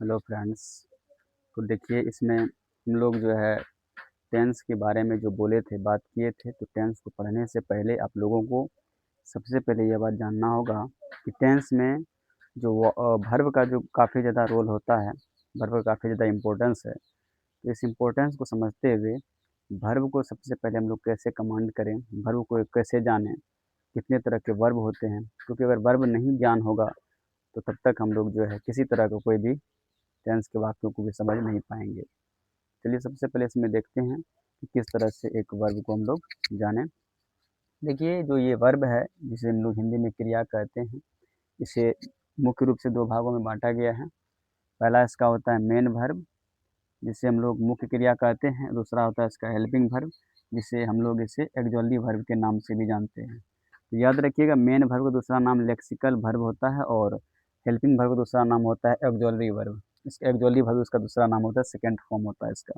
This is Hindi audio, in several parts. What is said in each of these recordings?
Hello friends. तो देखिए इसमें हम लोग जो है टेंस के बारे में जो बोले थे, बात किए थे, तो टेंस को पढ़ने से पहले आप लोगों को सबसे पहले यह बात जानना होगा कि टेंस में जो वर्ब का जो काफ़ी ज़्यादा रोल होता है, वर्ब का काफ़ी ज़्यादा इम्पोर्टेंस है। तो इस इम्पोर्टेंस को समझते हुए वर्ब को सबसे पहले हम लोग कैसे कमांड करें, वर्ब को कैसे जानें, कितने तरह के वर्ब होते हैं, क्योंकि अगर वर्ब नहीं ज्ञान होगा तो तब तक हम लोग जो है किसी तरह का कोई भी टेंस के वाक्यों को भी समझ नहीं पाएंगे। चलिए सबसे पहले इसमें देखते हैं कि किस तरह से एक वर्ब को हम लोग जानें। देखिए जो ये वर्ब है जिसे हम लोग हिंदी में क्रिया कहते हैं, इसे मुख्य रूप से दो भागों में बांटा गया है। पहला इसका होता है मेन वर्ब, जिसे हम लोग मुख्य क्रिया कहते हैं। दूसरा होता है इसका हेल्पिंग वर्ब, जिसे हम लोग इसे एक्सॉल्टी वर्ब के नाम से भी जानते हैं। तो याद रखिएगा, मेन वर्ब का दूसरा नाम लेक्सिकल वर्ब होता है और हेल्पिंग वर्ब का दूसरा नाम होता है एक्सॉल्टी वर्ब। इसका एक्सॉल्टी वर्ब उसका दूसरा नाम होता है, सेकेंड फॉर्म होता है इसका।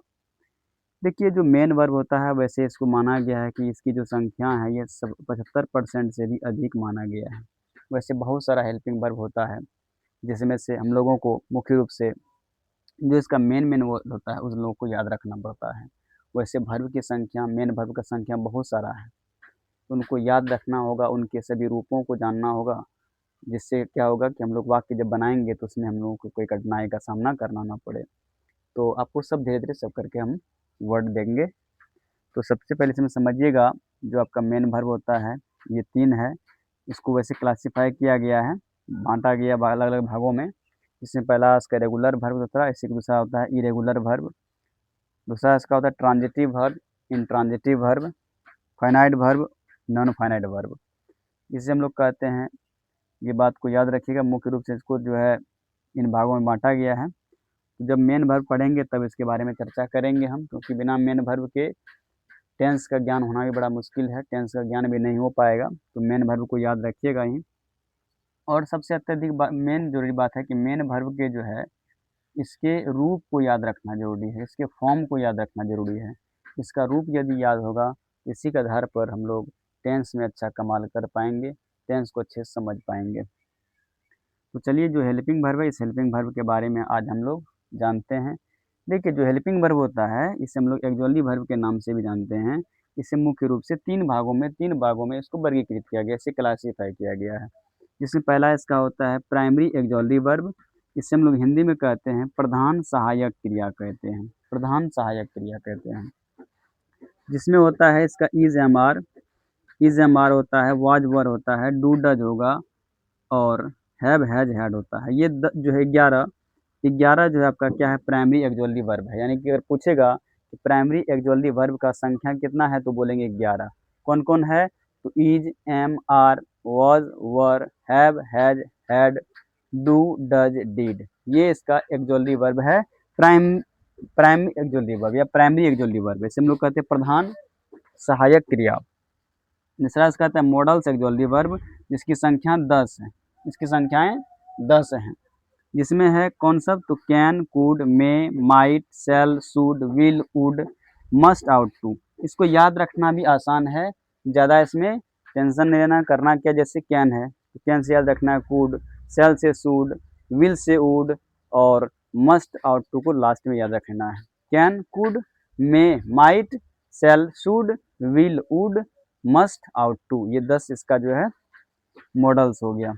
देखिए जो मेन वर्ब होता है, वैसे इसको माना गया है कि इसकी जो संख्या है ये सब 75% से भी अधिक माना गया है। वैसे बहुत सारा हेल्पिंग वर्ब होता है, जिसमें से हम लोगों को मुख्य रूप से जो इसका मेन वर्ड होता है उस लोगों को याद रखना पड़ता है। वैसे वर्ब की संख्या, मेन वर्ब का संख्या बहुत सारा है, तो उनको याद रखना होगा, उनके सभी रूपों को जानना होगा, जिससे क्या होगा कि हम लोग वाक्य जब बनाएंगे तो उसमें हम लोगों को कोई कठिनाई का सामना करना ना पड़े। तो आपको सब धीरे धीरे सब करके हम वर्ड देंगे। तो सबसे पहले इसमें समझिएगा, जो आपका मेन वर्ब होता है ये 3 है। इसको वैसे क्लासिफाई किया गया है, बांटा गया अलग अलग भागों में। इसमें पहला इसका रेगुलर वर्ब होता है, इसी का दूसरा होता है इरेगुलर वर्ब। दूसरा इसका होता है transitive verb, intransitive verb, finite verb, non finite verb. इसे हम लोग कहते हैं, ये बात को याद रखिएगा, मुख्य रूप से इसको जो है इन भागों में बांटा गया है। तो जब मेन वर्ब पढ़ेंगे तब इसके बारे में चर्चा करेंगे हम, क्योंकि बिना मेन वर्ब के टेंस का ज्ञान होना भी बड़ा मुश्किल है, टेंस का ज्ञान भी नहीं हो पाएगा। तो मेन वर्ब को याद रखिएगा ही। और सबसे अत्यधिक मेन जरूरी बात है कि मेन वर्ब के जो है इसके रूप को याद रखना जरूरी है, इसके फॉर्म को याद रखना जरूरी है। इसका रूप यदि याद होगा, इसी के आधार पर हम लोग टेंस में अच्छा कमाल कर पाएंगे, टेंस को अच्छे से समझ पाएंगे। तो चलिए जो हेल्पिंग वर्ब है, इस हेल्पिंग वर्ब के बारे में आज हम लोग जानते हैं। देखिए जो हेल्पिंग वर्ब होता है इसे हम लोग एक्सॉल्टी वर्ब के नाम से भी जानते हैं। इसे मुख्य रूप से तीन भागों में इसको वर्गीकृत किया गया, इसे क्लासीफाई किया गया है। जिसमें पहला इसका होता है प्राइमरी एक्सॉल्टी वर्ब। इसे हम लोग हिंदी में कहते हैं प्रधान सहायक क्रिया कहते हैं, प्रधान सहायक क्रिया कहते हैं। जिसमें होता है इसका इज एम आर होता है, वाज वर होता है, डू डज होगा और हैव हैज हैड होता है। ये जो है 11 जो है आपका क्या है, प्राइमरी एक्सॉल्टी वर्ब है। यानी कि अगर पूछेगा कि प्राइमरी एक्सॉल्टी वर्ब का संख्या कितना है तो बोलेंगे 11। कौन कौन है, तो is, am, are, was, were, have, has, had, do, does, did, ये इसका एक्सॉल्टी वर्ब है। प्राइम प्राइम एक्सॉल्टी वर्ब या प्राइमरी एक्सॉल्टी वर्ब, इसे हम लोग कहते हैं प्रधान सहायक क्रिया। दूसरा इसका कहते हैं मॉडल्स एक्सॉल्टी वर्ब, जिसकी संख्या 10 है, इसकी संख्याएं 10 हैं। जिसमें है कौन सब, तो can, could, may, might, shall, should, will, would, must, ought to. इसको याद रखना भी आसान है, ज़्यादा इसमें टेंशन नहीं लेना। करना क्या, जैसे कैन है तो कैन से याद रखना है कुड, सेल से शुड, विल से वुड और मस्ट आउट टू को लास्ट में याद रखना है। Can, could, may, might, shall, should, will, would, must, ought to, ये 10 इसका जो है मॉडल्स हो गया।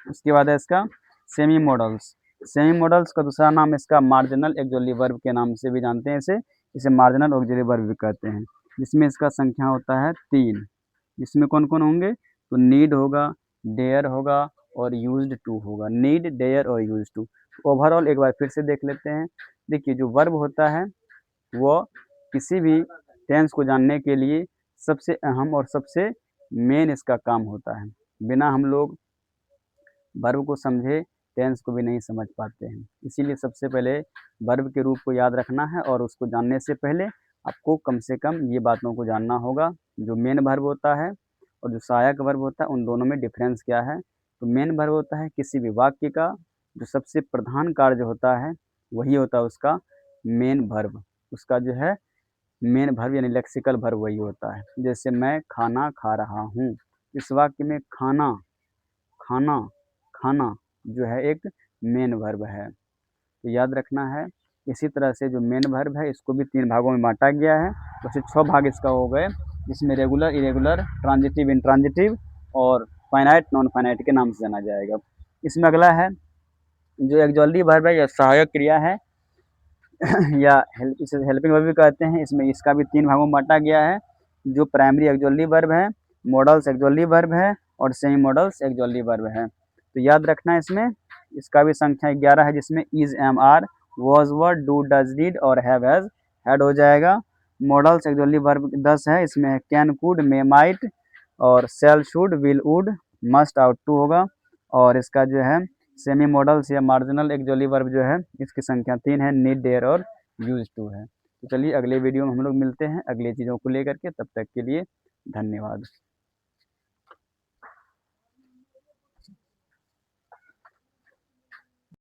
उसके बाद है इसका सेमी मॉडल्स। सेमी मॉडल्स का दूसरा नाम इसका मार्जिनल एक्सॉल्टी वर्ब के नाम से भी जानते हैं, इसे मार्जिनल ऑक्सिलरी वर्ब भी कहते हैं। जिसमें इसका संख्या होता है 3। जिसमें कौन कौन होंगे, तो नीड होगा, डेयर होगा और यूज्ड टू होगा। नीड, डेयर और यूज्ड टू। ओवरऑल एक बार फिर से देख लेते हैं। देखिए जो वर्ब होता है वो किसी भी टेंस को जानने के लिए सबसे अहम और सबसे मेन इसका काम होता है। बिना हम लोग वर्ब को समझे टेंस को भी नहीं समझ पाते हैं। इसीलिए सबसे पहले वर्ब के रूप को याद रखना है और उसको जानने से पहले आपको कम से कम ये बातों को जानना होगा, जो मेन वर्ब होता है और जो सहायक वर्ब होता है उन दोनों में डिफरेंस क्या है। तो मेन वर्ब होता है किसी भी वाक्य का जो सबसे प्रधान कार्य होता है, वही होता है उसका मेन वर्ब। उसका जो है मेन वर्ब यानी लेक्सिकल वर्ब वही होता है। जैसे मैं खाना खा रहा हूँ, इस वाक्य में खाना खाना खाना जो है एक मेन वर्ब है। तो याद रखना है। इसी तरह से जो मेन वर्ब है इसको भी 3 भागों में बाँटा गया है, तो सिर्फ 6 भाग इसका हो गए, जिसमें रेगुलर, इरेगुलर, ट्रांजिटिव, इंट्रांजिटिव और फाइनाइट, नॉन फाइनाइट के नाम से जाना जाएगा। इसमें अगला है जो एक्सॉल्टी वर्ब है या सहायक क्रिया है या इसे हेल्पिंग वर्ब भी कहते हैं। इसमें इसका भी 3 भागों में बाँटा गया है, जो प्राइमरी एक्सॉल्टी वर्ब है, मॉडल्स एक्सॉल्टी वर्ब है और सेमी मॉडल्स एक्सॉल्टी वर्ब है। तो याद रखना है इसमें इसका भी संख्या 11 है, जिसमें is, am, are, was, were, do, does, did और हैव, हैज ऐड हो जाएगा। मॉडल्स एक्सॉल्टी वर्ब 10 है, इसमें कैन, कुड, मे, माइट और shall, should, will, would, must, ought to होगा। और इसका जो है सेमी मॉडल्स या मार्जिनल एक्सॉल्टी वर्ब जो है इसकी संख्या 3 है, नीड, डेयर और यूज टू है। तो चलिए अगले वीडियो में हम लोग मिलते हैं अगली चीज़ों को लेकर के, तब तक के लिए धन्यवाद।